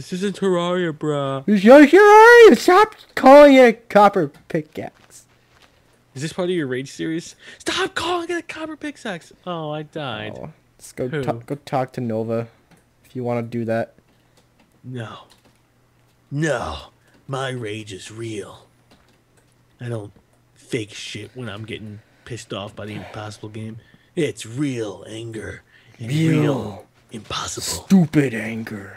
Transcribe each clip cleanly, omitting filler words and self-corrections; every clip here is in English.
This isn't Terraria, bruh. You're stop calling it a copper pickaxe. Is this part of your Rage series? Stop calling it a copper pickaxe! Oh, I died. Oh, let's go Who? go talk to Nova if you want to do that. No. No. My rage is real. I don't fake shit when I'm getting pissed off by the impossible game. It's real anger. And real impossible. Stupid anger.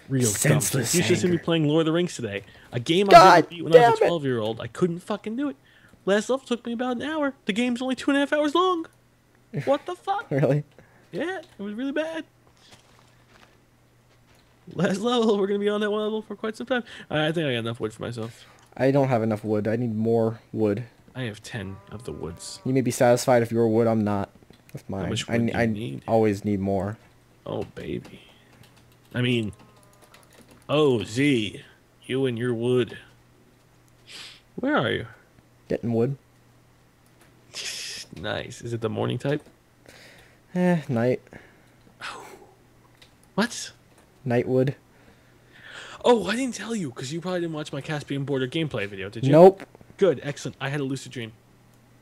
Real senseless dumb. You should see me anger. playing Lord of the Rings today. A game I God never beat when I was a damn it. 12-year-old. I couldn't fucking do it. Last level took me about an hour. The game's only 2.5 hours long. What the fuck? Really? Yeah, it was really bad. Last level, we're gonna be on that one level for quite some time. I think I got enough wood for myself. I don't have enough wood. I need more wood. I have 10 of the woods. You may be satisfied with your wood. I'm not with mine. much wood do you I need? always need more. Oh, baby. I mean, oh, Z, you and your wood. Where are you? Getting wood. Nice. Is it the morning type? Night. What? Night wood. Oh, I didn't tell you because you probably didn't watch my Caspian Border gameplay video, did you? Nope. Good, excellent. I had a lucid dream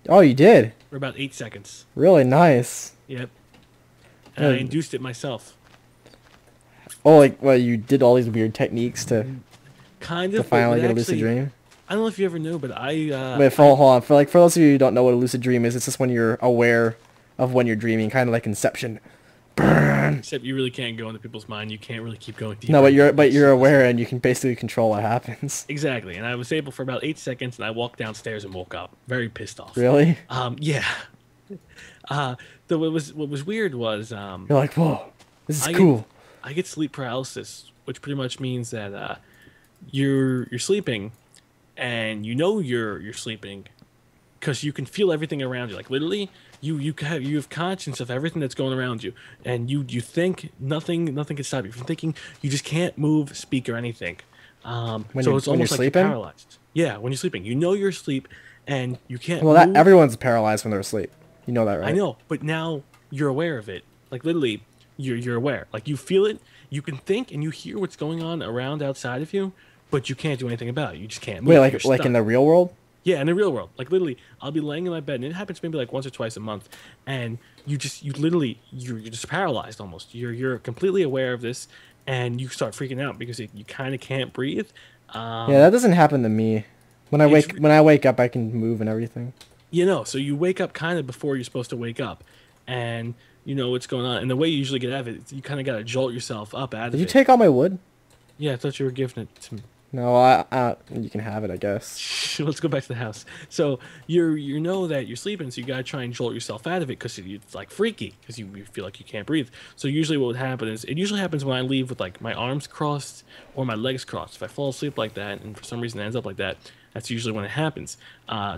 Oh, you did? for about 8 seconds. Really nice. Yep. And I Yeah. induced it myself. Oh, like, well, you did all these weird techniques to Kind of. finally but get a lucid actually- dream? I don't know if you ever knew, but I Wait, hold on. For those of you who don't know what a lucid dream is, it's just when you're aware of when you're dreaming, kind of like Inception. Burn. except you really can't go into people's mind. You can't really keep going deeper. No, but you're aware and you can basically control what happens. Exactly, and I was able for about 8 seconds, and I walked downstairs and woke up, very pissed off. Really? Yeah. Though what was weird was You're like, whoa, this is I cool. I get sleep paralysis, which pretty much means that you're sleeping, and you know you're sleeping, because you can feel everything around you. Like literally, you have conscience of everything that's going around you, and you think nothing can stop you from thinking. You just can't move, speak, or anything. So it's you're almost like you're sleeping? paralyzed. Yeah, when you're sleeping, you know you're asleep, and you can't. Well, that move. everyone's paralyzed when they're asleep. You know that, right? I know, but now you're aware of it. Like literally, you're aware. Like you feel it. You can think and you hear what's going on around outside of you, but you can't do anything about it. You just can't move. Wait, You're like in stuck. the real world? Yeah, in the real world. Like literally, I'll be laying in my bed, and it happens maybe like once or twice a month, and you're just paralyzed almost. You're completely aware of this, and you start freaking out because you kind of can't breathe. Yeah, that doesn't happen to me. When I wake up, I can move and everything. So you wake up kind of before you're supposed to wake up, and you know what's going on. And the way you usually get out of it, you kind of got to jolt yourself up out of Did it. you take all my wood? Yeah, I thought you were giving it to me. No, you can have it, I guess. Let's go back to the house. So you know that you're sleeping, so you gotta try and jolt yourself out of it because it's like freaky because you feel like you can't breathe. So usually what would happen is it usually happens when I leave with like my arms crossed or my legs crossed. If I fall asleep like that and for some reason it ends up like that, that's usually when it happens.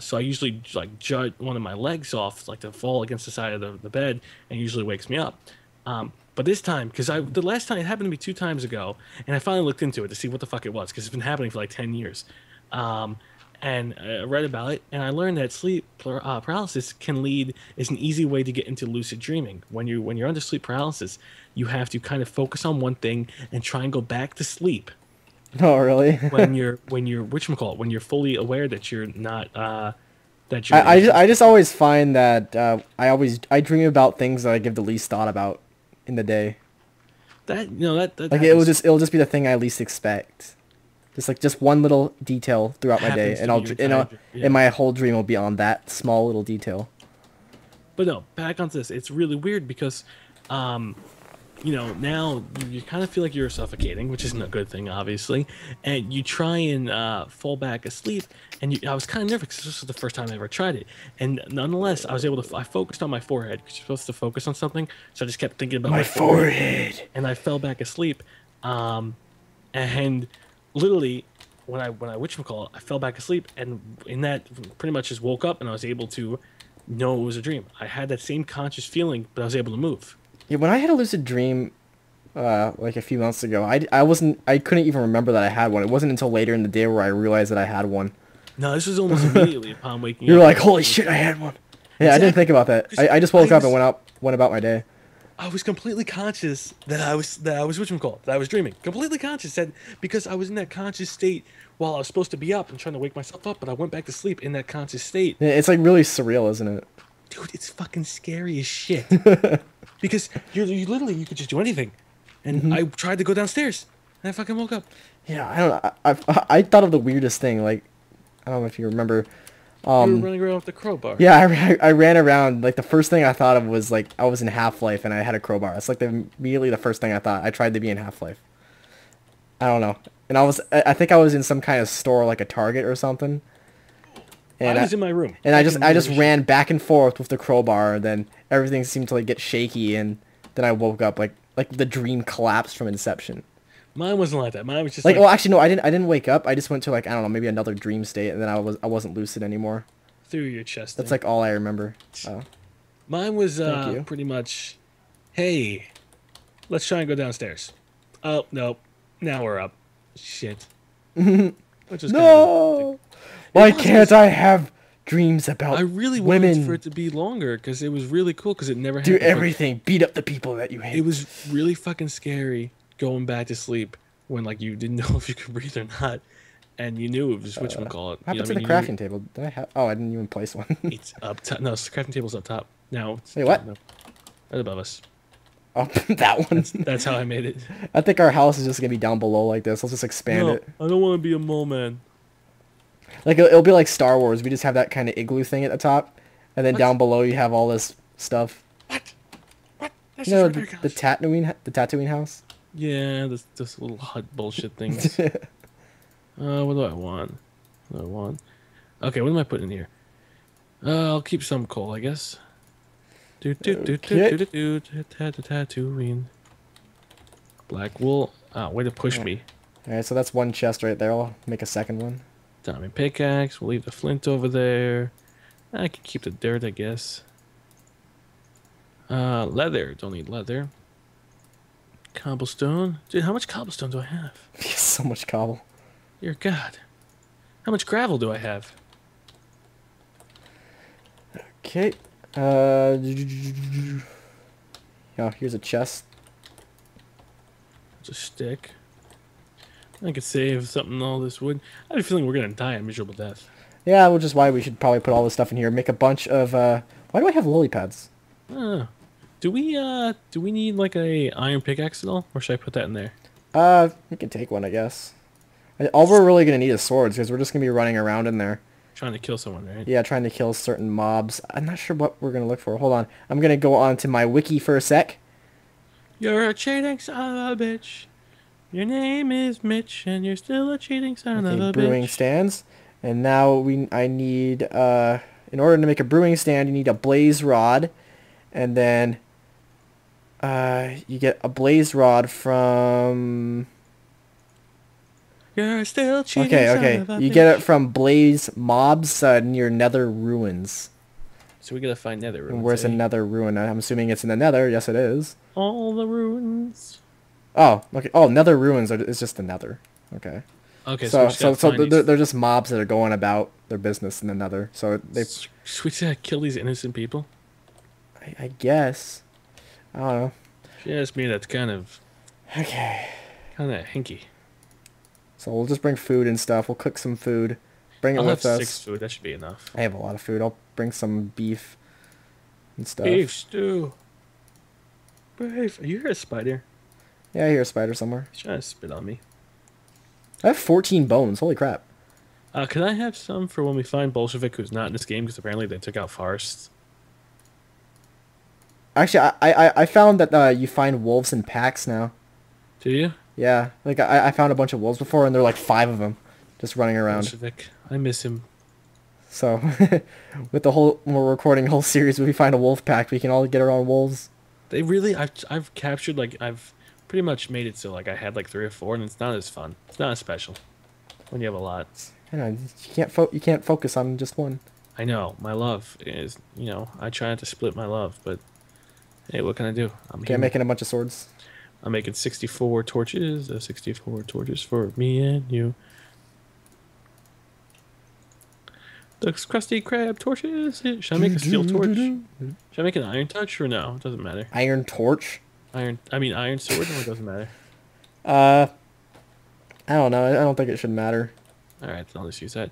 So I usually like jut one of my legs off like to fall against the side of the bed and usually wakes me up. But this time, because the last time it happened to me 2 times ago, and I finally looked into it to see what the fuck it was, because it's been happening for like 10 years. And I read about it, and I learned that sleep paralysis is an easy way to get into lucid dreaming. When you're under sleep paralysis, you have to kind of focus on one thing and try and go back to sleep. Oh, really? when you're whatchamacallit, when you're fully aware that you're not that you're. I just always find that I dream about things that I give the least thought about in the day. that Like it'll just be the thing I least expect. Just one little detail throughout my day, Happens and to I'll be your entire yeah. and my whole dream will be on that small little detail. But no, back onto this. It's really weird because, now you kind of feel like you're suffocating, which isn't a good thing, obviously. And you try and fall back asleep. And I was kind of nervous because this was the first time I ever tried it. And nonetheless, I was able to. I focused on my forehead because you're supposed to focus on something. So I just kept thinking about my forehead. And I fell back asleep. And literally, when I whatchamacallit, I fell back asleep, and in that pretty much just woke up, and I was able to know it was a dream. I had that same conscious feeling, but I was able to move. Yeah, when I had a lucid dream, like a few months ago, I couldn't even remember that I had one. It wasn't until later in the day where I realized that I had one. No, this was almost immediately upon waking You up. were like, holy shit, I had one. Yeah, I didn't think about that. I just woke up and went about my day. I was completely conscious that I was whatchamacallit, that I was dreaming. Completely conscious that because I was in that conscious state while I was supposed to be up and trying to wake myself up, but I went back to sleep in that conscious state. It's like really surreal, isn't it? Dude, it's fucking scary as shit. Because you literally you could just do anything. And I tried to go downstairs and I fucking woke up. Yeah, I don't know. I thought of the weirdest thing. Like, I don't know if you remember. You were running around with the crowbar. Yeah, I ran around. Like the first thing I thought of was like I was in Half-Life and I had a crowbar. That's like immediately the first thing I thought. I tried to be in Half-Life. I don't know. And I think I was in some kind of store like a Target or something. And I was in my room. And I just ran back and forth with the crowbar. And then everything seemed to like get shaky. And then I woke up like the dream collapsed from Inception. Mine wasn't like that. Mine was just like well, actually no, I didn't wake up. I just went to like I don't know, maybe another dream state, and then I wasn't lucid anymore. Through your chest. That's like all I remember. Mine was pretty much, hey, let's try and go downstairs. Oh no, now we're up. Shit. Which is no. Why can't I have dreams about I really women? wanted for it to be longer because it was really cool because it never do happened. Everything, beat up the people that you hate. It was really fucking scary going back to sleep when like you didn't know if you could breathe or not, and you knew it was whatchamacallit. What happened to the crafting table? Did I have? Oh, I didn't even place one. It's up top. No, the crafting table's up top. Now. Wait, what? No, right above us. Oh, that one. That's how I made it. I think our house is just gonna be down below like this. Let's just expand it. I don't want to be a mole man. Like it'll be like Star Wars. We just have that kind of igloo thing at the top, and then down below you have all this stuff. What? That's you know the Tatooine house. Yeah, this little hut bullshit things. What do I want? What do I want? Okay, what am I putting in here? I'll keep some coal, I guess. Tatooine. Black wool. Way to push me. Alright, so that's one chest right there. I'll make a second one. Diamond pickaxe. We'll leave the flint over there. I can keep the dirt, I guess. Leather. Don't need leather. Cobblestone. Dude, how much cobblestone do I have? So much cobble. Dear God. How much gravel do I have? Okay. Oh, here's a chest. It's a stick. I could save something all this wood. I have a feeling we're gonna die a miserable death. Yeah, which is why we should probably put all this stuff in here. Make a bunch of why do I have lily pads? Do we need like a iron pickaxe at all? Or should I put that in there? You can take one, I guess. All we're really gonna need is swords because we're just gonna be running around in there. Trying to kill someone, right? Yeah, trying to kill certain mobs. I'm not sure what we're gonna look for. Hold on. I'm gonna go on to my wiki for a sec. You're a cheating son of a bitch. Your name is Mitch, and you're still a cheating son of a bitch. Brewing stands. And now I need, in order to make a brewing stand, you need a blaze rod. And then, you get a blaze rod from... You're still cheating. Okay. You get it from Blaze Mobs near Nether Ruins. So we gotta find Nether Ruins. And where's the Nether Ruin? I'm assuming it's in the Nether. Yes, it is. All the ruins. Oh, okay. Oh, Nether Ruins is just the Nether. Okay. Okay. So they're just mobs that are going about their business in the Nether. So they. Should we just kill these innocent people? I guess. I don't know. If you ask me, that's kind of. Okay. Kind of hinky. So we'll just bring food and stuff. We'll cook some food. Bring it with us. I'll have 6 food. That should be enough. I have a lot of food. I'll bring some beef and stuff. Beef stew. Beef. You hear a spider? Yeah, I hear a spider somewhere. He's trying to spit on me. I have 14 bones. Holy crap. Can I have some for when we find Bolshevik who's not in this game? Because apparently they took out forests. Actually, I found that you find wolves in packs now. Do you? Yeah, like I found a bunch of wolves before, and there are like 5 of them just running around. Bolshevik. I miss him. So, with when we're recording a whole series, if we find a wolf pack, we can all get our own wolves. They really, I've captured, like, I've pretty much made it so, like, I had, like, 3 or 4, and it's not as fun. It's not as special when you have a lot. You know, you can't focus on just one. I know. My love is, I try not to split my love, but, hey, what can I do? I'm making a bunch of swords. I'm making 64 torches. 64 torches for me and you. The Krusty Krab torches. Should I make a steel torch? Should I make an iron touch or no? It doesn't matter. Iron torch. Iron sword. No, it doesn't matter. I don't know. I don't think it should matter. All right, then I'll just use that.